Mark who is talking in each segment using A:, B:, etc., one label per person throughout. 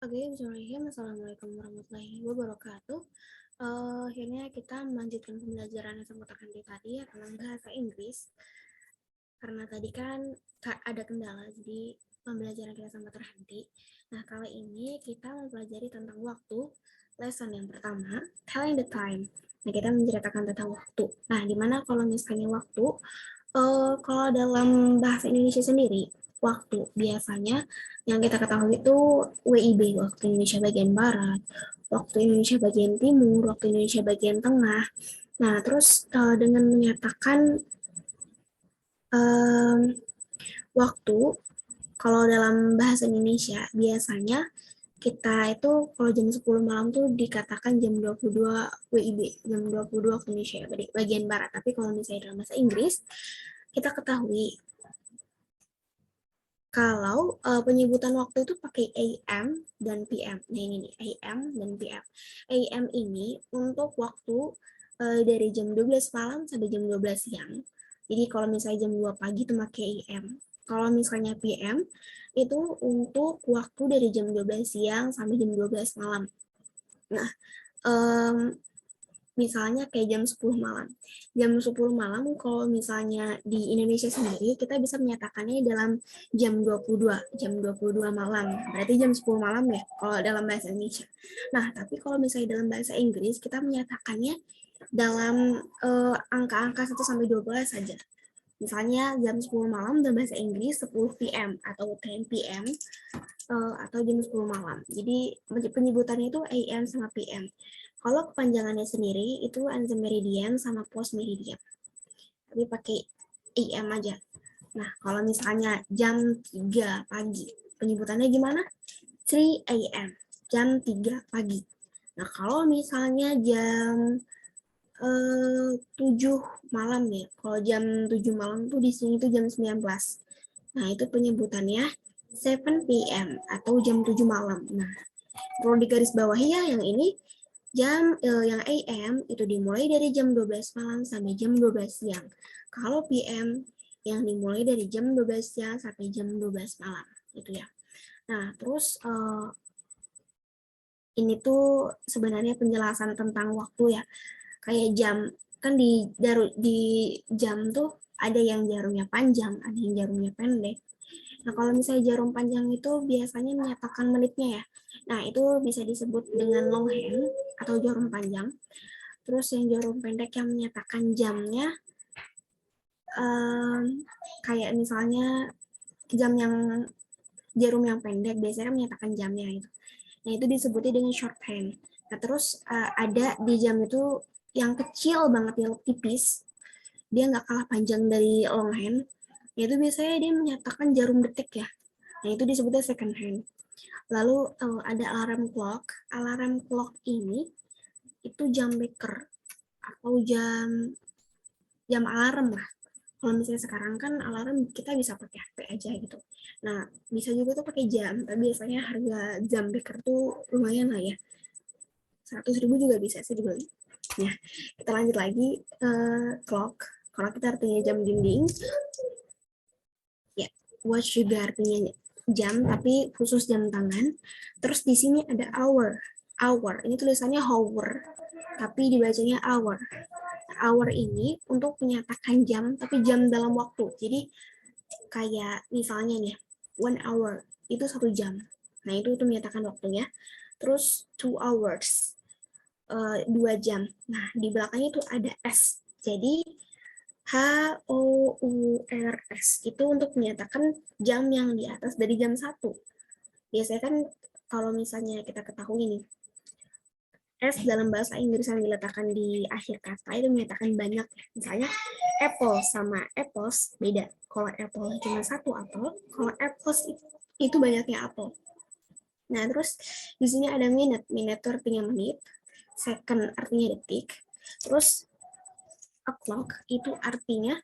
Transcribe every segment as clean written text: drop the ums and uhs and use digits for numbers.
A: Oke, bismillahirrahmanirrahim. Assalamualaikum warahmatullahi wabarakatuh. Akhirnya kita melanjutkan pembelajaran yang sempat terhenti tadi ya, tentang bahasa Inggris. Karena tadi kan ada kendala, jadi pembelajaran kita sempat terhenti. Nah, kali ini kita mempelajari tentang waktu. Lesson yang pertama, telling the time. Nah, kita menceritakan tentang waktu. Nah, dimana kalau misalnya waktu, kalau dalam bahasa Indonesia sendiri, waktu biasanya yang kita ketahui itu WIB, waktu Indonesia bagian Barat, waktu Indonesia bagian Timur, waktu Indonesia bagian Tengah. Nah, terus dengan menyatakan waktu, kalau dalam bahasa Indonesia biasanya kita itu kalau jam 10 malam tuh dikatakan jam 22 WIB, jam 22 waktu Indonesia bagian Barat. Tapi kalau misalnya dalam bahasa Inggris, kita ketahui kalau penyebutan waktu itu pakai AM dan PM. Nah ini nih, AM dan PM. AM ini untuk waktu dari jam 12 malam sampai jam 12 siang. Jadi kalau misalnya jam 2 pagi itu pakai AM. Kalau misalnya PM itu untuk waktu dari jam 12 siang sampai jam 12 malam. Nah, misalnya kayak jam 10 malam. Jam 10 malam kalau misalnya di Indonesia sendiri kita bisa menyatakannya dalam jam 22 malam. Berarti jam 10 malam ya kalau dalam bahasa Indonesia. Nah, tapi kalau misalnya dalam bahasa Inggris kita menyatakannya dalam angka-angka 1 sampai 12 saja. Misalnya jam 10 malam dalam bahasa Inggris 10 PM atau 10 PM atau jam 10 malam. Jadi penyebutannya itu AM sama PM. Kalau kepanjangannya sendiri itu anthem meridian sama post meridian. Tapi pakai AM aja. Nah, kalau misalnya jam 3 pagi, penyebutannya gimana? 3 AM, jam 3 pagi. Nah, kalau misalnya jam 7 malam ya, kalau jam 7 malam tuh di sini tuh jam 19. Nah, itu penyebutannya 7 PM atau jam 7 malam. Nah, perlu digarisbawahi ya yang ini jam yang AM itu dimulai dari jam 12 malam sampai jam 12 siang. Kalau PM yang dimulai dari jam 12 siang sampai jam 12 malam gitu ya. Nah, terus ini tuh sebenarnya penjelasan tentang waktu ya. Kayak jam kan di jam tuh ada yang jarumnya panjang, ada yang jarumnya pendek. Nah, kalau misalnya jarum panjang itu biasanya menyatakan menitnya ya. Nah, itu bisa disebut dengan long hand atau jarum panjang. Terus yang jarum pendek yang menyatakan jamnya, kayak misalnya jarum yang pendek biasanya menyatakan jamnya gitu. Nah, itu disebutnya dengan shorthand. Nah, terus ada di jam itu yang kecil banget, yang tipis, dia nggak kalah panjang dari long hand, yaitu biasanya dia menyatakan jarum detik ya. Nah, itu disebutnya second hand. Lalu ada alarm clock. Alarm clock ini itu jam beker atau jam alarm lah. Kalau misalnya sekarang kan alarm kita bisa pakai HP aja gitu. Nah, bisa juga tuh pakai jam, tapi biasanya harga jam beker tuh lumayan lah ya. 100.000 juga bisa sih dibeli. Nah, kita lanjut lagi clock. Kalau kita artinya jam dinding, ya watch juga artinya jam, tapi khusus jam tangan. Terus di sini ada hour. Hour, ini tulisannya hour, tapi dibacanya hour. Hour ini untuk menyatakan jam, tapi jam dalam waktu. Jadi kayak misalnya nih, 1 hour, itu 1 jam. Nah, itu menyatakan waktunya. Terus 2 hours, 2 jam. Nah, di belakangnya itu ada S. Jadi HOURS itu untuk menyatakan jam yang di atas dari jam 1. Biasanya kan kalau misalnya kita ketahui nih, S dalam bahasa Inggris yang diletakkan di akhir kata itu menyatakan banyak. Misalnya apple sama apples beda. Kalau apple cuma 1 apel, kalau apples itu banyaknya apel. Nah, terus di sini ada minute. Minute itu artinya menit, second artinya detik, terus o'clock itu artinya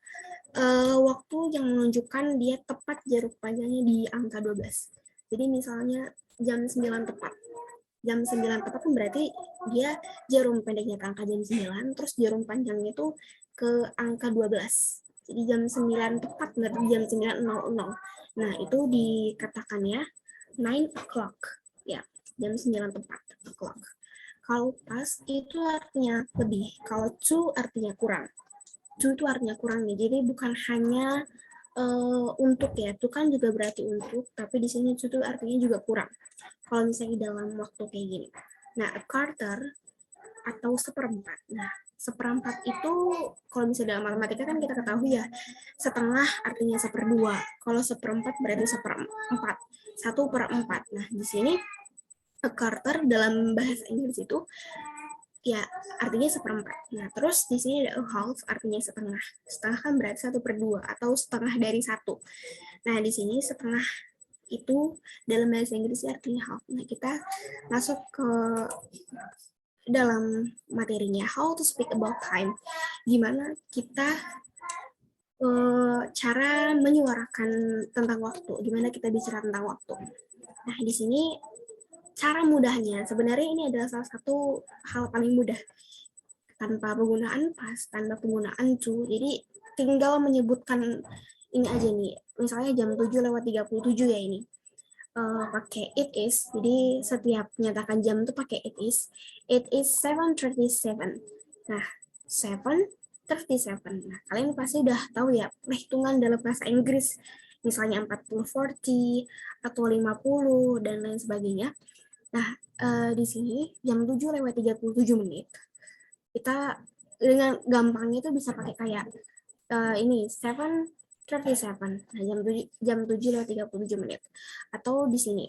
A: waktu yang menunjukkan dia tepat jarak panjangnya di angka 12. Jadi misalnya jam 9 tepat. Jam 9 tepat kan berarti dia jarum pendeknya ke angka jam 9, terus jarum panjangnya itu ke angka 12. Jadi jam 9 tepat, berarti jam 9.00. Nah, itu dikatakannya 9 o'clock. Ya. jam 9 tepat, o'clock. Kalau past itu artinya lebih, kalau to artinya kurang. To itu artinya kurang nih, jadi bukan hanya untuk ya, itu kan juga berarti untuk, tapi di sini to itu artinya juga kurang. Kalau misalnya dalam waktu kayak gini. Nah, a quarter atau seperempat. Nah, seperempat itu kalau misalnya dalam matematika kan kita ketahui ya, setengah artinya seperdua. Kalau seperempat berarti seperempat. 1/4. Nah, di sini a quarter dalam bahasa Inggris itu ya artinya seperempat. Nah, terus di sini ada a half artinya setengah. Setengah kan berarti 1/2 atau setengah dari 1. Nah, di sini setengah itu dalam bahasa Inggris artinya half. Nah, kita masuk ke dalam materinya, how to speak about time. Gimana kita cara menyuarakan tentang waktu, gimana kita bicara tentang waktu. Nah, di sini cara mudahnya, sebenarnya ini adalah salah satu hal paling mudah. Tanpa penggunaan pas, tanpa penggunaan to, jadi tinggal menyebutkan ini aja nih, misalnya jam 7:37 ya ini. Pakai it is, jadi setiap menyatakan jam itu pakai it is 7:37. Nah, 7:37. Nah, kalian pasti udah tahu ya perhitungan dalam bahasa Inggris, misalnya 40-40 atau 50 dan lain sebagainya. Nah, di sini jam 7:37 kita dengan gampangnya itu bisa pakai kayak ini 7:37. Nah, jam 7:37. Atau di sini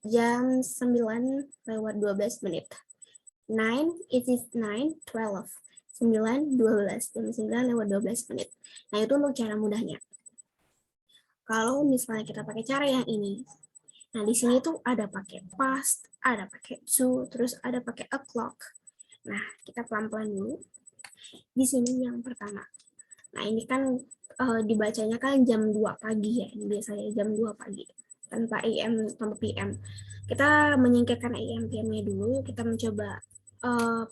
A: jam 9:12. 9, it is 9:12. 9:12. Jam 9:12. Nah, itu untuk cara mudahnya. Kalau misalnya kita pakai cara yang ini, nah di sini tuh ada pakai past, ada pakai to, terus ada pakai o'clock. Nah, kita pelan-pelan dulu. Di sini yang pertama. Nah, ini kan dibacanya kan jam 2 pagi ya, ini biasanya jam 2 pagi, tanpa AM, tanpa PM. Kita menyingkirkan AM, PM-nya dulu, kita mencoba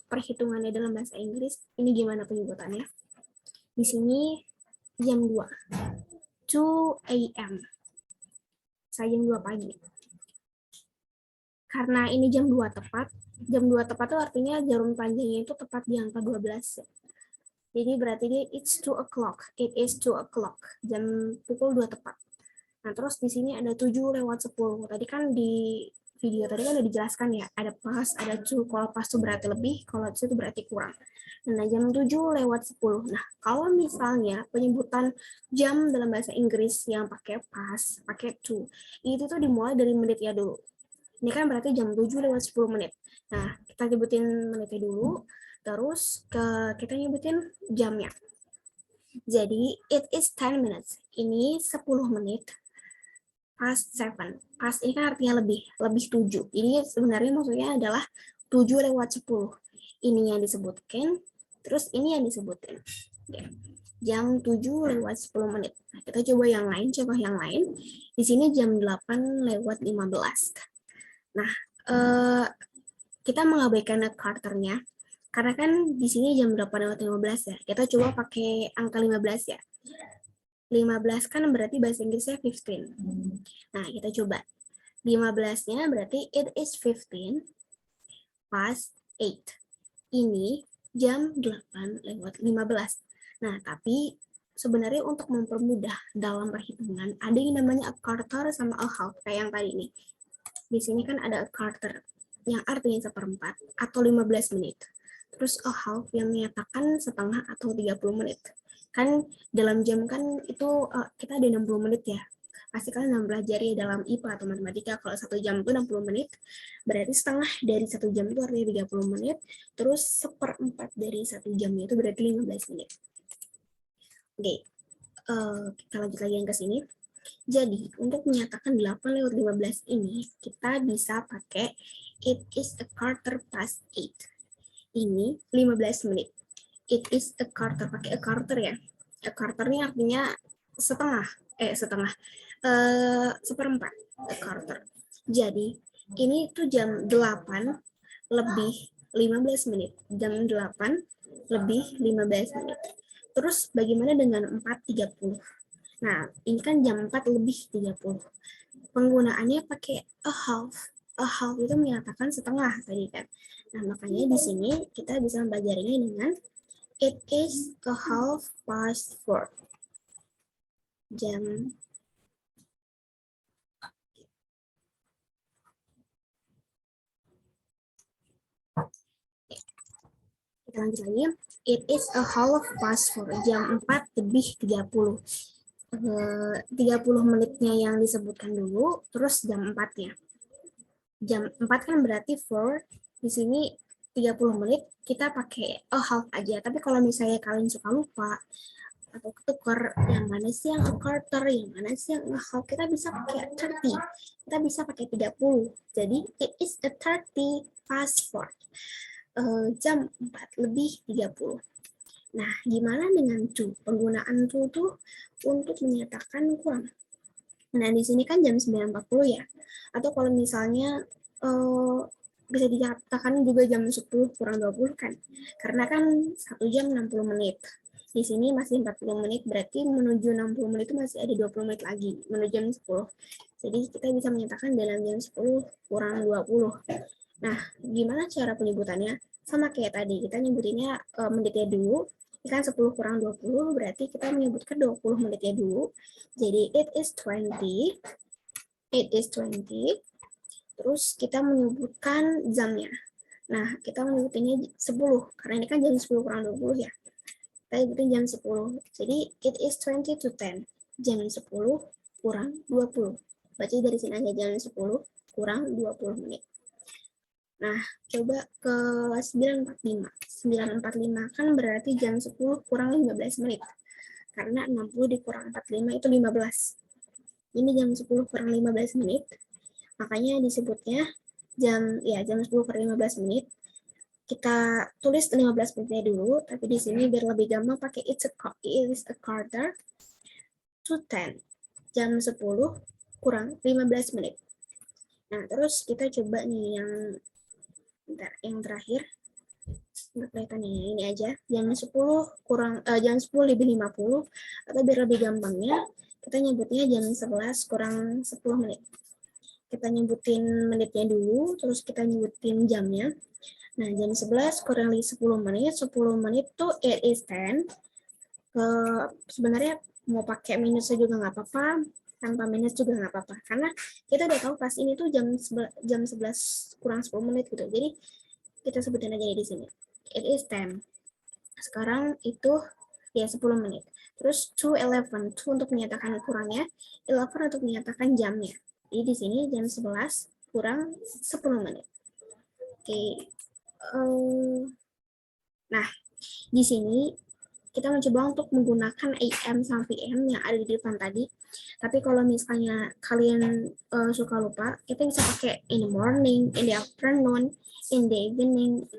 A: perhitungannya dalam bahasa Inggris, ini gimana penyebutannya. Di sini jam 2, 2 AM, saya jam 2 pagi. Karena ini jam 2 tepat, jam 2 tepat itu artinya jarum panjangnya itu tepat di angka 12. Jadi berarti dia it's 2 o'clock. It is 2 o'clock. Jam pukul 2 tepat. Nah, terus di sini ada 7:10. Tadi kan di video tadi kan udah dijelaskan ya, ada pas, ada to. Kalau pas itu berarti lebih, kalau to itu berarti kurang. Nah, jam 7:10. Nah, kalau misalnya penyebutan jam dalam bahasa Inggris yang pakai pas, pakai to, itu tuh dimulai dari menitnya dulu. Ini kan berarti jam 7:10. Nah, kita sebutin menitnya dulu. Terus kita nyebutin jamnya. Jadi, it is 10 minutes. Ini 10 menit past 7. Past ini kan artinya lebih 7. Ini sebenarnya maksudnya adalah 7:10. Ini yang disebutkan, terus ini yang disebutin. Jam 7:10. Nah, kita coba yang lain, Di sini jam 8:15. Nah, kita mengabaikan quarter-nya. Karena kan di sini jam 8:15 ya. Kita coba pakai angka 15 ya. 15 kan berarti bahasa Inggrisnya 15. Nah, kita coba. 15-nya berarti it is 15 past 8. Ini jam 8:15. Nah, tapi sebenarnya untuk mempermudah dalam perhitungan, ada yang namanya a quarter sama a half, kayak yang tadi nih. Di sini kan ada a quarter, yang artinya seperempat atau 15 menit. Terus a half yang menyatakan setengah atau 30 menit. Kan dalam jam kan itu kita ada 60 menit ya. Pasti kalian mempelajari dalam IPA atau matematika, kalau 1 jam itu 60 menit, berarti setengah dari 1 jam itu artinya 30 menit, terus seperempat dari 1 jamnya itu berarti 15 menit. Oke, kita lanjut lagi yang ke sini. Jadi, untuk menyatakan 8:15 ini, kita bisa pakai it is a quarter past 8. Ini 15 menit. It is a quarter, pakai a quarter ya. A quarter ini artinya seperempat, a quarter. Jadi, ini tuh jam 8 lebih 15 menit. Jam 8 lebih 15 menit. Terus bagaimana dengan 4:30? Nah, ini kan jam 4 lebih 30. Penggunaannya pakai a half. a half itu menyatakan setengah tadi kan. Nah, makanya di sini kita bisa mempelajarinya dengan it is a half past 4. Jam kita lanjut lagi. It is a half past 4. Jam 4 lebih 30. 30 menitnya yang disebutkan dulu, terus jam 4-nya. Jam 4 kan berarti 4, di sini 30 menit, kita pakai a half aja. Tapi kalau misalnya kalian suka lupa, atau ketukar yang mana sih yang a quarter, yang mana sih yang a half, kita bisa pakai 30. Kita bisa pakai 30. Jadi, it is a 30 past 4. Jam 4 lebih 30. Nah, gimana dengan to? Penggunaan to tuh untuk menyatakan kurang. Nah, di sini kan jam 9.40 ya. Atau kalau misalnya bisa dikatakan juga jam 10 kurang 20 kan. Karena kan 1 jam 60 menit. Di sini masih 40 menit, berarti menuju 60 menit itu masih ada 20 menit lagi, menuju jam 10. Jadi kita bisa menyatakan dalam jam 10 kurang 20. Nah, gimana cara penyebutannya? Sama kayak tadi, kita nyebutinnya menitnya dulu. Kan 10 kurang 20, berarti kita menyebutkan 20 menitnya dulu. Jadi, it is 20. It is 20. Terus kita menyebutkan jamnya. Nah, kita menyebutinnya 10, karena ini kan jam 10 kurang 20 ya. Kita nyebutin jam 10. Jadi, it is 20 to 10. Jam 10 kurang 20. Berarti dari sini aja jam 10 kurang 20 menit. Nah, coba ke 9.45. 9.45 kan berarti jam 10 kurang 15 menit. Karena 60 dikurang 45 itu 15. Ini jam 10 kurang 15 menit. Makanya disebutnya jam 10 kurang 15 menit. Kita tulis 15 menitnya dulu, tapi di sini biar lebih gampang pakai it is a quarter to 10. Jam 10 kurang 15 menit. Nah, terus kita coba nih yang terakhir. Nggak kelihatan ini aja. Jam 10 jam 10 lebih 50, atau biar lebih gampangnya, kita nyebutnya jam 11 kurang 10 menit. Kita nyebutin menitnya dulu, terus kita nyebutin jamnya. Nah, jam 11 kurang 10 menit, 10 menit tuh it is 10. Sebenarnya mau pakai minusnya juga nggak apa-apa, tanpa minus juga nggak apa-apa. Karena kita udah tahu pas ini tuh jam 11 kurang 10 menit gitu. Jadi, kita sebutin aja di sini. It is 10. Sekarang itu ya 10 menit. Terus to 11, to untuk menyatakan kurangnya, 11 untuk menyatakan jamnya. Jadi di sini jam 11 kurang 10 menit. Oke. Nah, di sini kita mencoba untuk menggunakan AM sama PM yang ada di depan tadi. Tapi kalau misalnya kalian suka lupa, kita bisa pakai in the morning, in the afternoon, in the evening,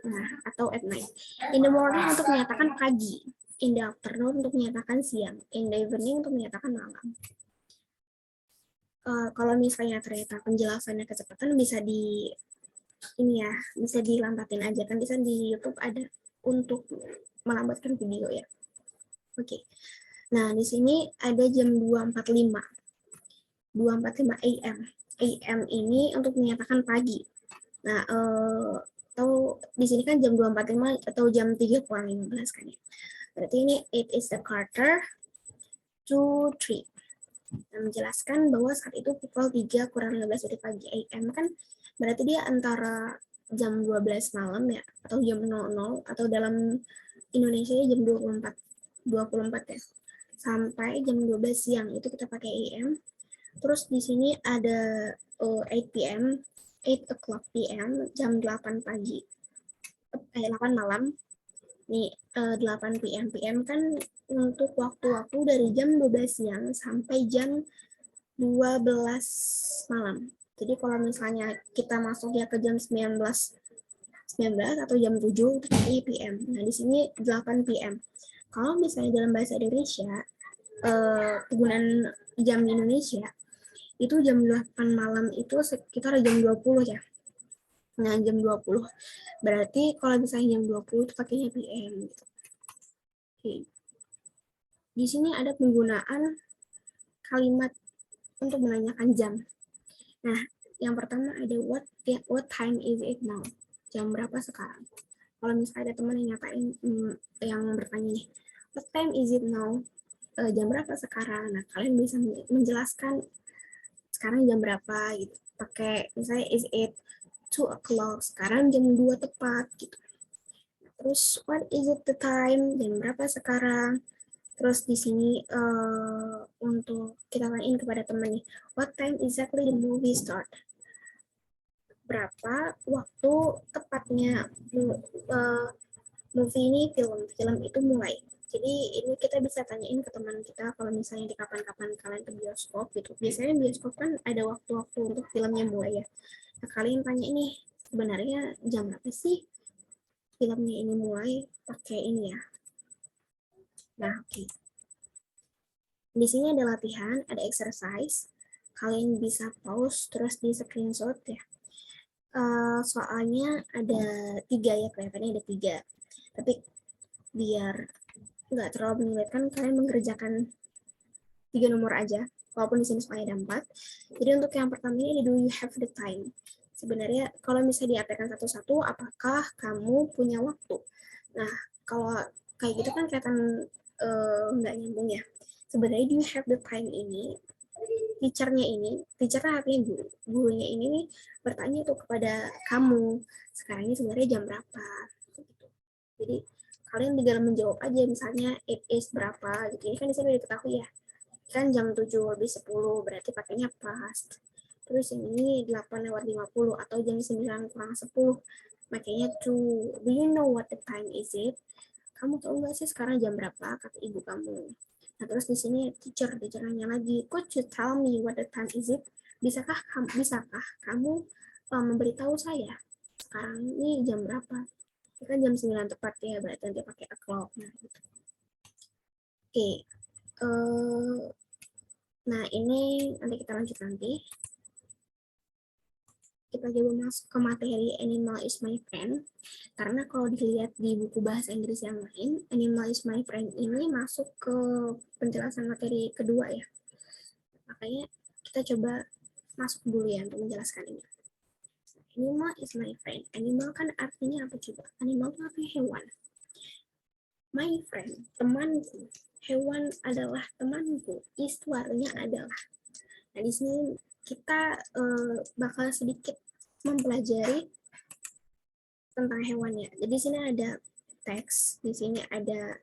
A: atau at night. In the morning untuk menyatakan pagi, in the afternoon untuk menyatakan siang, in the evening untuk menyatakan malam. Kalau misalnya ternyata penjelasannya kecepatan, bisa bisa dilambatin aja, kan bisa di YouTube ada untuk melambatkan video ya. Oke. Nah, di sini ada jam 2.45. 2.45 AM. AM ini untuk menyatakan pagi. Nah, atau di sini kan jam 2.45 atau jam 3 kurang 15 kan ya. Berarti ini it is a quarter to 3. Menjelaskan bahwa saat itu pukul 3 kurang 15 dari pagi. AM kan berarti dia antara jam 12 malam ya, atau jam 00, atau dalam Indonesia jam 24 ya, sampai jam 12 siang, itu kita pakai AM. Terus di sini ada 8 p.m., 8 o'clock p.m., jam 8 pagi, 8 malam. Nih, 8 p.m. PM kan untuk waktu-waktu dari jam 12 siang sampai jam 12 malam. Jadi kalau misalnya kita masuk ya ke jam 19 atau jam 7 itu PM. Nah, di sini 8 PM. Kalau misalnya dalam bahasa Indonesia, penggunaan jam di Indonesia itu jam 8 malam itu sekitar jam 20 ya. Nah, jam 20. Berarti kalau misalnya jam 20 itu pakainya PM gitu. Oke. Di sini ada penggunaan kalimat untuk menanyakan jam. Nah, Yang pertama ada what time is it now? Jam berapa sekarang? Kalau misalnya ada teman yang nyatain, yang bertanya nih, what time is it now? Jam berapa sekarang? Nah, kalian bisa menjelaskan sekarang jam berapa gitu. Pakai misalnya is it 2 o'clock? Sekarang jam 2 tepat gitu. Terus what is it the time? Jam berapa sekarang? Terus di sini untuk kita tanyain kepada temannya, what time exactly the movie start? Berapa waktu tepatnya movie ini film itu mulai. Jadi ini kita bisa tanyain ke teman kita kalau misalnya di kapan-kapan kalian ke bioskop gitu. Biasanya bioskop kan ada waktu-waktu untuk filmnya mulai ya. Nah, kalian tanya ini sebenarnya jam berapa sih filmnya ini mulai, pakai ini ya. Nah, oke. Di sini ada latihan, ada exercise. Kalian bisa pause terus di screenshot ya. Soalnya ada 3 ya, kelihatannya ada 3. Tapi biar nggak terlalu menyulitkan, kalian mengerjakan 3 nomor aja, walaupun di sini soalnya ada 4. Jadi untuk yang pertama ini, do you have the time? Sebenarnya kalau misalnya diartikan satu-satu, apakah kamu punya waktu? Nah, kalau kayak gitu kan kelihatan nggak nyambung ya. Sebenarnya do you have the time ini, teachernya artinya gurunya ini nih bertanya tuh kepada kamu, sekarang ini sebenarnya jam berapa? Jadi kalian tinggal menjawab aja, misalnya it is berapa gitu. Ini kan di sini udah diketahui ya, kan jam 7:10, berarti pakainya past. Terus ini 8:50 atau jam 9:40, makanya to. Do you know what the time is it? Kamu tahu nggak sih sekarang jam berapa, kata ibu kamu. Nah, terus di sini teacher nanya lagi, could you tell me what the time is it? Bisakah kamu memberitahu saya sekarang ini jam berapa? Ini kan jam 9 tepat ya, berarti nanti pakai o'clock. Nah, gitu. Oke. Nah, ini nanti kita lanjut nanti. Kita coba masuk ke materi Animal is my friend. Karena kalau dilihat di buku bahasa Inggris yang lain, Animal is my friend ini masuk ke penjelasan materi kedua ya. Makanya kita coba masuk dulu ya untuk menjelaskan ini. Animal is my friend. Animal kan artinya apa coba? Animal itu artinya hewan. My friend, temanku. Hewan adalah temanku. Is artinya adalah. Nah, di sini kita bakal sedikit mempelajari tentang hewannya. Jadi di sini ada teks, di sini ada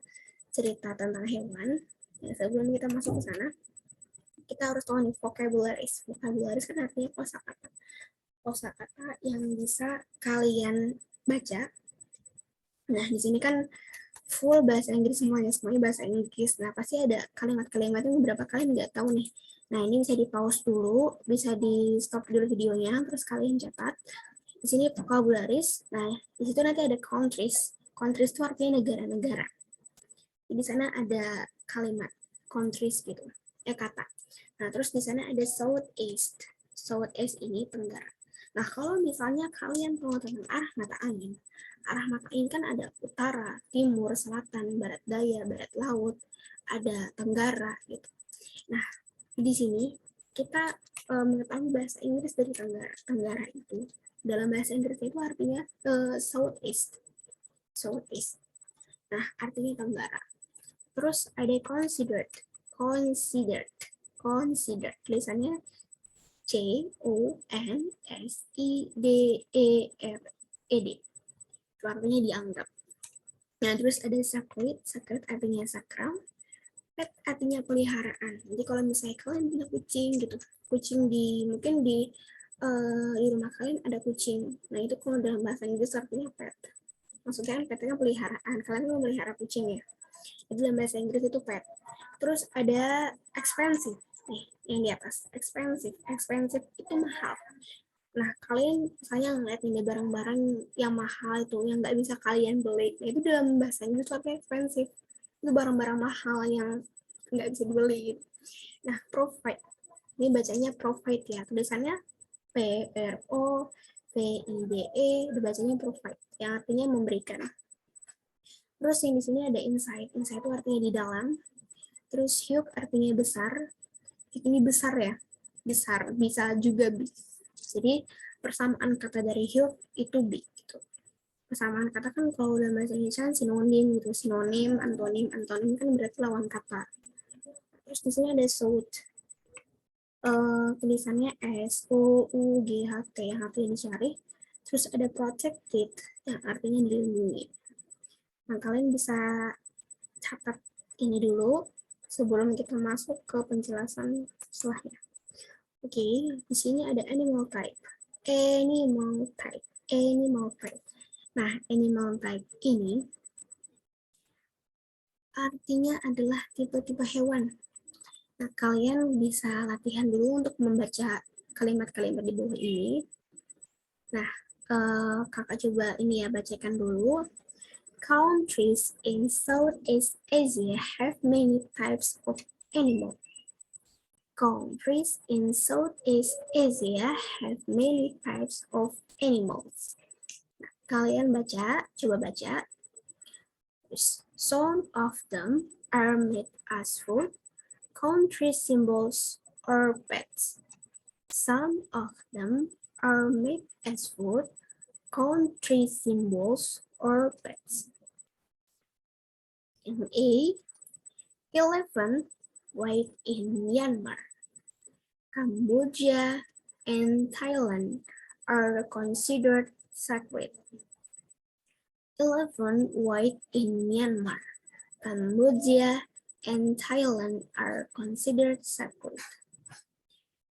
A: cerita tentang hewan. Ya, sebelum kita masuk ke sana, kita harus tahu nih vocabularies. Vocabularies kan artinya kosakata. Kosakata yang bisa kalian baca. Nah, di sini kan full bahasa Inggris semuanya bahasa Inggris. Nah, pasti ada kalimat-kalimat yang beberapa kalian nggak tahu nih. Nah, ini bisa di pause dulu, bisa di stop dulu videonya, terus kalian catat. Di sini vocabularies. Nah, di situ nanti ada countries. Countries itu artinya negara-negara. Di sana ada kalimat countries gitu, kata. Nah, terus di sana ada southeast. Southeast ini tenggara. Nah, kalau misalnya kalian tahu tentang arah mata angin kan ada utara, timur, selatan, barat daya, barat laut, ada tenggara gitu. Nah, di sini kita mengetahui bahasa Inggris dari tenggara itu. Dalam bahasa Inggris itu artinya southeast. Southeast. Nah, artinya tenggara. Terus ada considered. Tulisannya CONSIDERED. Itu artinya dianggap. Nah, terus ada sacred. Sacred artinya sakral. Pet artinya peliharaan. Jadi kalau misalnya kalian punya kucing gitu, kucing mungkin di rumah kalian ada kucing. Nah, itu kalau dalam bahasa Inggris artinya pet. Maksudnya petnya peliharaan. Kalian mau melihara kucing ya. Itu dalam bahasa Inggris itu pet. Terus ada expensive. Nih, yang di atas. Expensive. Expensive itu mahal. Nah, kalian misalnya ngeliat nih barang-barang yang mahal itu, yang nggak bisa kalian beli. Nah, itu dalam bahasa Inggris artinya expensive. Itu barang-barang mahal yang nggak bisa dibeli. Nah, provide. Ini bacanya provide ya. Tulisannya PROVIDE, dibacanya provide, yang artinya memberikan. Terus yang di sini ada inside. Inside itu artinya di dalam. Terus huge artinya besar. Ini besar ya. Besar. Bisa juga Jadi persamaan kata dari hidup itu be gitu. Persamaan kata kan kalau dalam bahasa Indonesia sinonim gitu, sinonim, antonim, antonim kan berarti lawan kata. Terus di sini ada sought, tulisannya S O U G H T, H yang dicari. Terus ada protected yang artinya dilindungi. Nah, kalian bisa catat ini dulu sebelum kita masuk ke penjelasan setelahnya. Oke, di sini ada animal type. Animal type. Animal type. Nah, animal type ini artinya adalah tipe-tipe hewan. Nah, kalian bisa latihan dulu untuk membaca kalimat-kalimat di bawah ini. Nah, kakak coba ini ya, bacakan dulu. Countries in Southeast Asia have many types of animals. Countries in Southeast Asia have many types of animals. Nah, kalian baca, coba baca. Some of them are made as food, country symbols, or pets. Some of them are made as food, country symbols, or pets. In A, elephant white in Myanmar, Cambodia, and Thailand are considered sacred. Elephant white in Myanmar, Cambodia, and Thailand are considered sacred.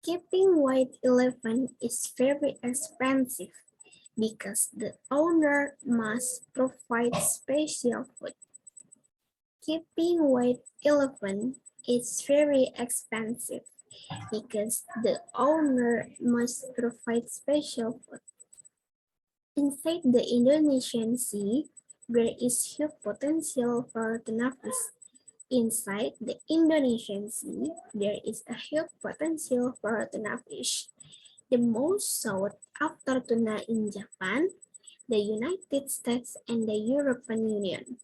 A: Keeping white elephant is very expensive because the owner must provide special food. Keeping white elephant is very expensive because the owner must provide special food. Inside the Indonesian Sea, there is huge potential for tuna fish. Inside the Indonesian Sea, there is a huge potential for tuna fish. The most sought after tuna in Japan, the United States, and the European Union.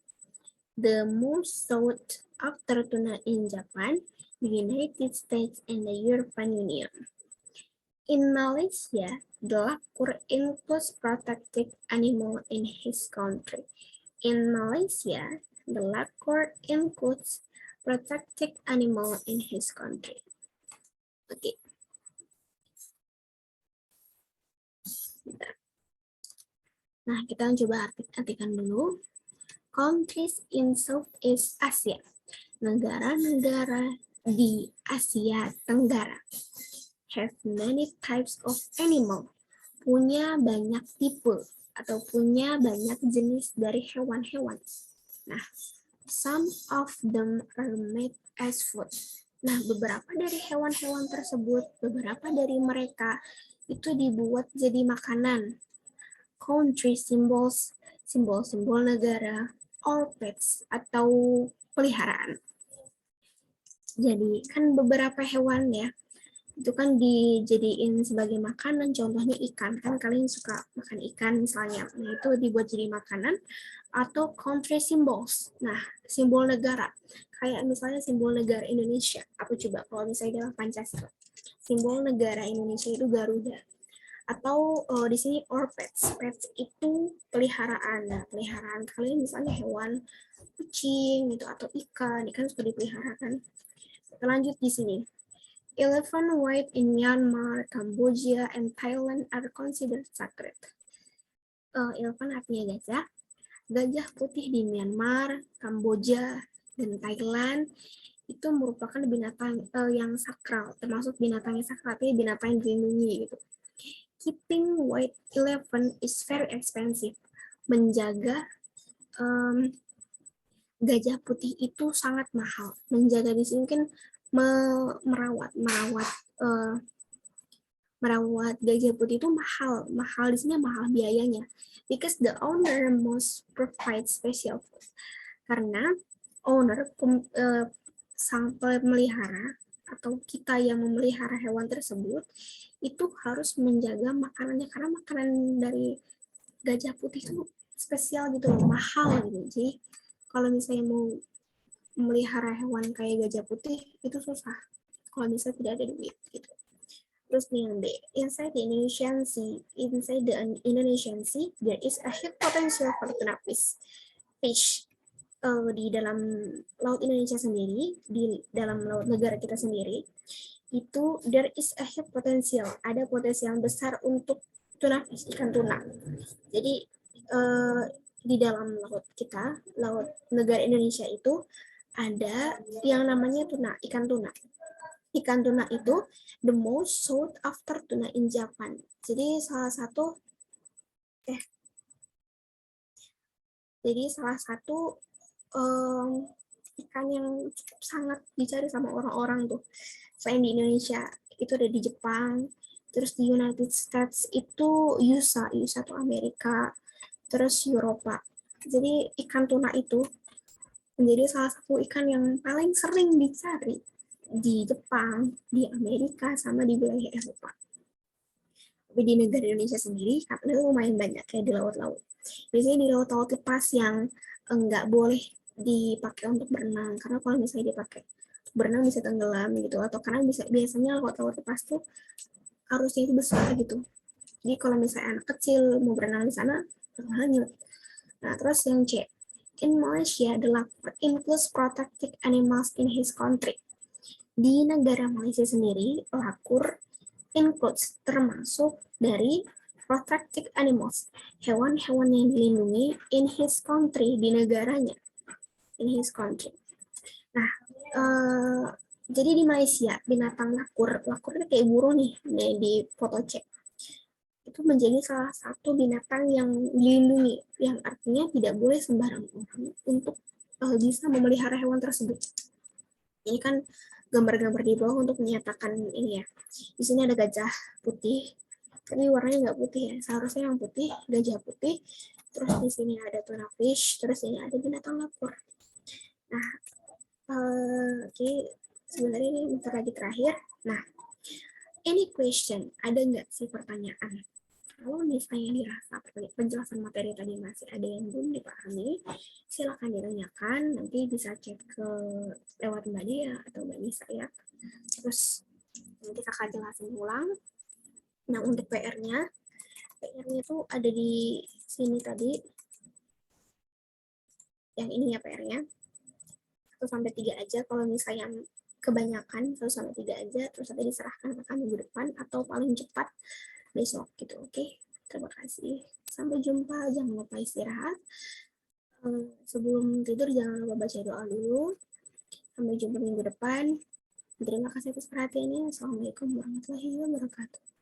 A: The most sought after tuna in Japan, the United States, and the European Union. In Malaysia, the lakur includes protected animal in his country. In Malaysia, the lakur includes protected animal in his country. Oke. Nah, kita coba artikan dulu. Countries in Southeast Asia, negara-negara di Asia Tenggara, have many types of animal, punya banyak tipe atau punya banyak jenis dari hewan-hewan. Nah, some of them are made as food. Nah, beberapa dari hewan-hewan tersebut, beberapa dari mereka itu dibuat jadi makanan. Country symbols, simbol-simbol negara, or pets atau peliharaan. Jadi kan beberapa hewan ya, itu kan dijadiin sebagai makanan, contohnya ikan, kan kalian suka makan ikan misalnya, nah itu dibuat jadi makanan, atau country symbols, nah simbol negara, kayak misalnya simbol negara Indonesia, apa coba kalau misalnya adalah Pancasila, simbol negara Indonesia itu Garuda, atau di sini or pets, pets itu peliharaan, nah peliharaan kalian misalnya hewan kucing gitu atau ikan suka dipelihara kan. Kita lanjut di sini. Elephant white in Myanmar, Cambodia, and Thailand are considered sacred. Elephant artinya gajah. Gajah putih di Myanmar, Kamboja, dan Thailand itu merupakan binatang yang sakral, termasuk binatang yang sakral, tapi binatang yang dilindungi gitu. Keeping white elephant is very expensive. Menjaga gajah putih itu sangat mahal. Menjaga di sini mungkin merawat gajah putih itu mahal di sini mahal biayanya. Because the owner must provide special food. Karena owner sang pemelihara atau kita yang memelihara hewan tersebut itu harus menjaga makanannya, karena makanan dari gajah putih itu spesial gitu loh, mahal gitu. Jadi kalau misalnya mau memelihara hewan kayak gajah putih itu susah kalau misalnya tidak ada duit gitu. Terus nih yang D, inside the Indonesian Sea, there is a huge potential for tuna fish. Di dalam laut Indonesia sendiri, di dalam laut negara kita sendiri, itu there is a huge potential, ada potensi yang besar untuk tuna fish, ikan tuna. Jadi di dalam laut kita, laut negara Indonesia itu ada yang namanya tuna, ikan tuna. Ikan tuna itu the most sought after tuna in Japan. Jadi salah satu ikan yang cukup sangat dicari sama orang-orang tuh. Selain di Indonesia, itu ada di Jepang, terus di United States itu USA tuh Amerika, terus Eropa. Jadi ikan tuna itu menjadi salah satu ikan yang paling sering dicari di Jepang, di Amerika, sama di wilayah Eropa. Tapi di negara Indonesia sendiri, karena lumayan banyak kayak di laut-laut. Biasanya di laut-laut lepas yang nggak boleh dipakai untuk berenang, karena kalau misalnya dipakai berenang bisa tenggelam gitu, atau karena biasanya laut-laut lepas tuh arusnya itu besar gitu. Jadi kalau misalnya anak kecil mau berenang di sana, hanyut. Nah, terus yang C, in Malaysia, the lapor includes protected animals in his country. Di negara Malaysia sendiri, lakur includes termasuk dari protected animals, hewan-hewan yang dilindungi in his country, di negaranya, in his country. Nah, jadi di Malaysia binatang lakur itu kayak burung nih di foto C, itu menjadi salah satu binatang yang dilindungi, yang artinya tidak boleh sembarang orang untuk bisa memelihara hewan tersebut. Ini kan gambar-gambar di bawah untuk menyatakan ini ya. Di sini ada gajah putih, tapi warnanya nggak putih ya. Seharusnya yang putih, gajah putih. Terus di sini ada tuna fish, terus ini ada binatang lapor. Nah, oke, sebenarnya ini bentar lagi terakhir. Nah, any question? Ada nggak sih pertanyaan? Kalau misalnya dirasa penjelasan materi tadi masih ada yang belum dipahami, silakan ditanyakan. Nanti bisa cek ke lewat Mbak Dia atau Mbak Nisa ya. Terus nanti kakak jelasin ulang. Nah, untuk PR-nya itu ada di sini tadi. Yang ini ya PR-nya. 1-3 aja. Kalau misalnya kebanyakan 1-3 aja, terus nanti diserahkan ke kami minggu depan atau paling cepat besok gitu. Oke, terima kasih. Sampai jumpa. Jangan lupa istirahat. Sebelum tidur jangan lupa baca doa dulu. Sampai jumpa minggu depan. Terima kasih atas perhatiannya. Assalamualaikum warahmatullahi wabarakatuh.